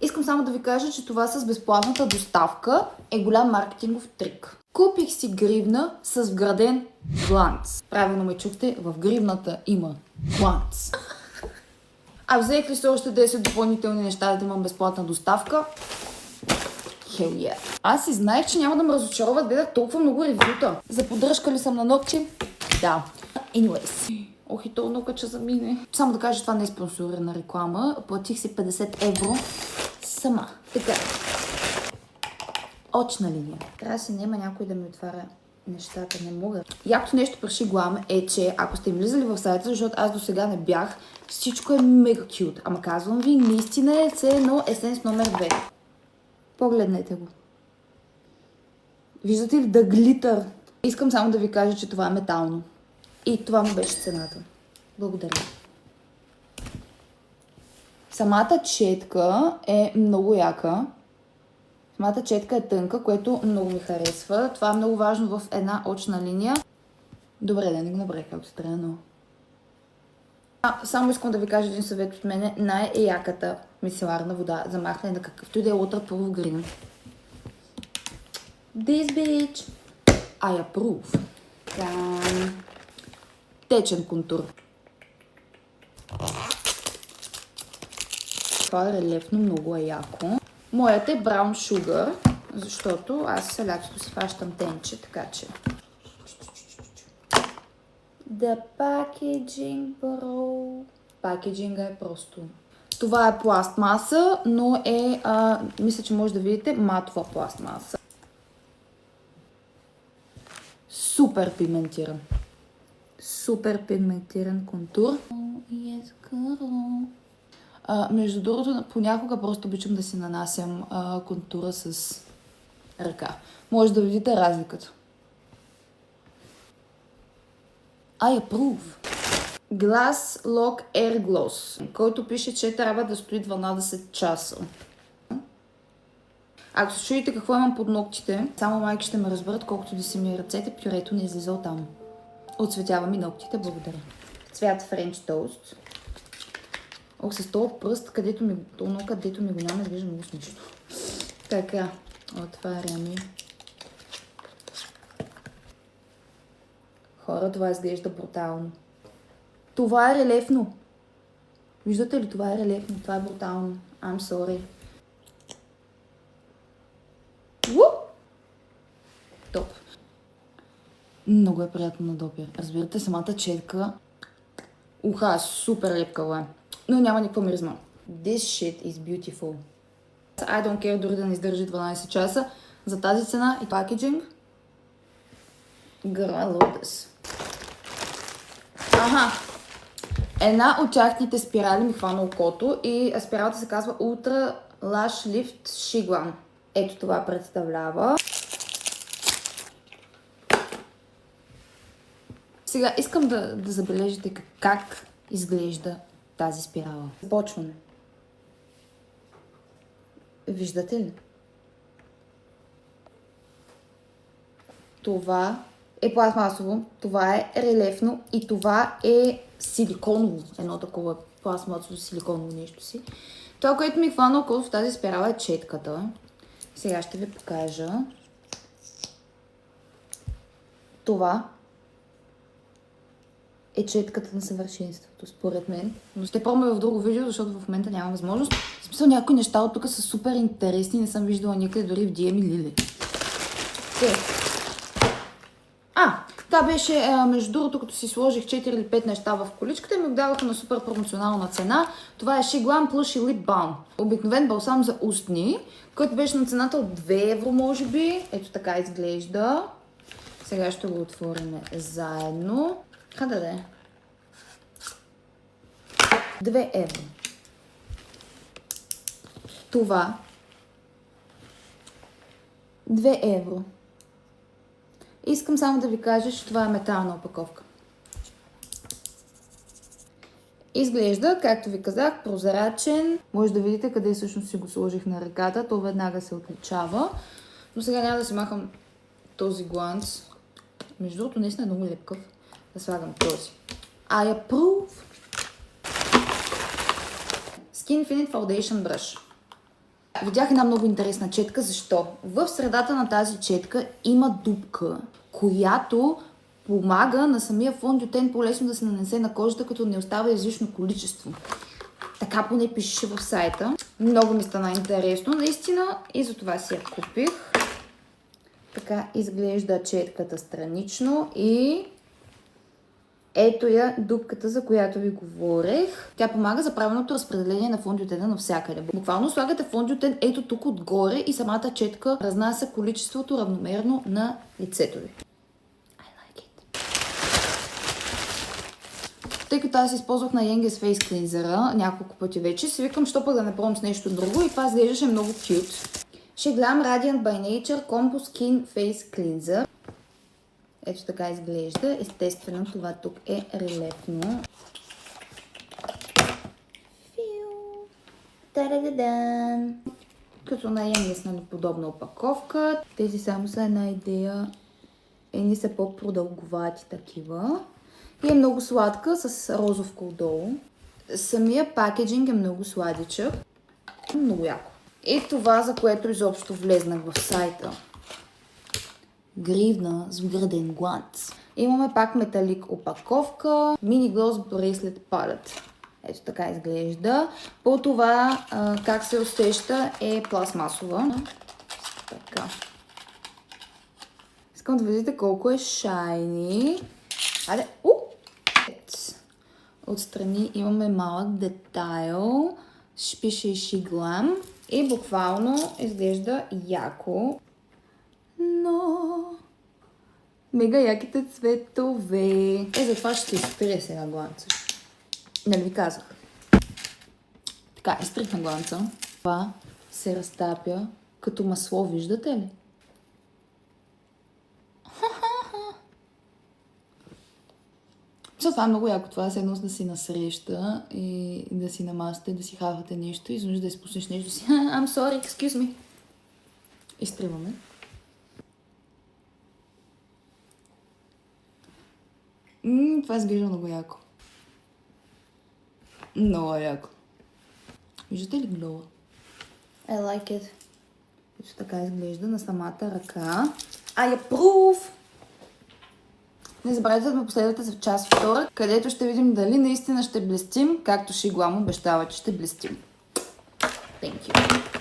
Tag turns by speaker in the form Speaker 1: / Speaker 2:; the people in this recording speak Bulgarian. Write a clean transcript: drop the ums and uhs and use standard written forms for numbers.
Speaker 1: Искам само да ви кажа, че това с безплатната доставка е голям маркетингов трик. Купих си гривна с вграден гланц. Правилно ме чухте, в гривната има гланц. А взех ли се още 10 допълнителни неща, за да имам безплатна доставка? Hell yeah. Аз и знаех, че няма да ме разочароват, гледах толкова много ревюта. За поддръжка ли съм на ногти? Да. Anyways. Ох, и то наука, че замине. Само да кажа, това не е спонсорирана реклама. Платих си 50 евро сама. Така. Очна линия. Трябва да си няма някой да ми отваря нещата. Не мога. Якото нещо при Shiguam е, че ако сте влизали в сайта, защото аз до сега не бях, всичко е мега кют. Ама казвам ви, наистина е все едно есенс номер 2. Погледнете го. Виждате ли да глитър? Искам само да ви кажа, че това е метално. И това му беше цената. Благодаря. Самата четка е много яка. Самата четка е тънка, което много ми харесва. Това е много важно в една очна линия. Добре, да не го направя както трябва, но... Само искам да ви кажа един съвет от мене. Най-яката мицеларна вода за махне на какъвто и да е waterproof green. This bitch I approve. Течен контур. Това е релефно, много е яко. Моят е Brown Sugar, защото аз лятото си фащам тенче, така че... The packaging, bro. Пакеджинга е просто... Това е пластмаса, но е, мисля, че може да видите, матова пластмаса. Супер пигментиран. Супер пигментиран контур. Между другото, понякога просто обичам да си нанасям контура с ръка. Може да видите разликата. I approve. Glass Lock Air Gloss, който пише, че трябва да стои 12 часа. Ако се чудите какво имам под ногтите, само майки ще ме разберат, колкото да си ми ръцете, пюрето не излиза оттам. Отцветява ми ногтите, благодаря. Цвят French Toast. Ох, с този пръст, където ми го няма, изглежда много смешно. Така, отваряме. Хора, това изглежда брутално. Това е релефно. Виждате ли, това е релефно, това е брутално. I'm sorry. Топ. Много е приятно на допир. Разбирате, самата четка. Уха, супер лепкава е. Но няма никаква миризма. This shit is beautiful. I don't care дори да не издържи 12 часа. За тази цена и пакеджинг. Girl, I love this. Аха. Една от тяхните спирали ми хвана окото и спиралата се казва Ultra Lash Lift Shiguam. Ето това представлява. Сега искам да забележите как изглежда тази спирала. Започваме. Виждате ли? Това е пластмасово, това е релефно и това е силиконово. Едно такова пластмасово силиконово нещо си. Това, което ми хвана около в тази спирала е четката. Сега ще ви покажа. Това е четката на съвършенството, според мен. Но ще пробваме в друго видео, защото в момента няма възможност. В смисъл, някои неща от тук са супер интересни, не съм виждала никъде, дори в DM и Lily. Това беше, между другото, като си сложих 4 или 5 неща в количката и ми го даваха на супер промоционална цена. Това е Shiguam Plushy Lip Balm. Обикновен балсам за устни, който беше на цената от 2 евро, може би. Ето така изглежда. Сега ще го отворим заедно. Къде да е? 2 евро. Това 2 евро. Искам само да ви кажа, че това е метална опаковка. Изглежда, както ви казах, прозрачен. Може да видите къде всъщност си го сложих на ръката. То веднага се отличава. Но сега няма да си махам този гланц. Между другото, наистина е много лепкав. Да слагам този. I approve. Skin Infinite Foundation Brush. Видях една много интересна четка. Защо? В средата на тази четка има дупка, която помага на самия фондютен по-лесно да се нанесе на кожата, като не остава излишно количество. Така поне пишеше в сайта. Много ми стана интересно, наистина, и затова си я купих. Така изглежда четката странично и ето я дупката, за която ви говорех. Тя помага за правилното разпределение на фондютена навсякъде. Буквално слагате фондютен ето тук отгоре и самата четка разнася количеството равномерно на лицето ви. Тъй като аз използвах на Yenges Face Cleanser няколко пъти вече, си викам, що пък да не пробвам с нещо друго и това изглеждаше много cute. Ще гледам Radiant by Nature Combo Skin Face Cleanser. Ето така изглежда. Естествено, това тук е релефно. Тарададан! Като на Yenges, нали, подобна опаковка. Тези само са една идея. Едни са по-продълговати такива. И е много сладка с розовка отдолу. Самия пакеджинг е много сладичък. Много яко. И това, за което изобщо влезнах в сайта. Гривна с вграден гланц. Имаме пак металик опаковка. Мини глос брейслет палет. Ето така изглежда. По това как се усеща е пластмасова. Така. Искам да видите колко е шайни. Айде! Отстрани имаме малък детайл. Пише и She Glam. И буквално изглежда яко. Но мега яките цветове. Затова ще изтрия сега гланца. Нали ви казах? Така, изтрихна гланца. Това се разтапя като масло, виждате ли? Това е много яко. Това е едно да си насреща и да си намасте, да си хавате нещо и изведнъж да изпуснеш нещо си. I'm sorry, excuse me. Изтриваме. Това изглежда много яко. Много яко. Виждате ли глова? I like it. Ето така изглежда на самата ръка. I approve! Не забравяйте да ме последвате за част втора, където ще видим дали наистина ще блестим, както She Glam обещава, че ще блестим. Thank you.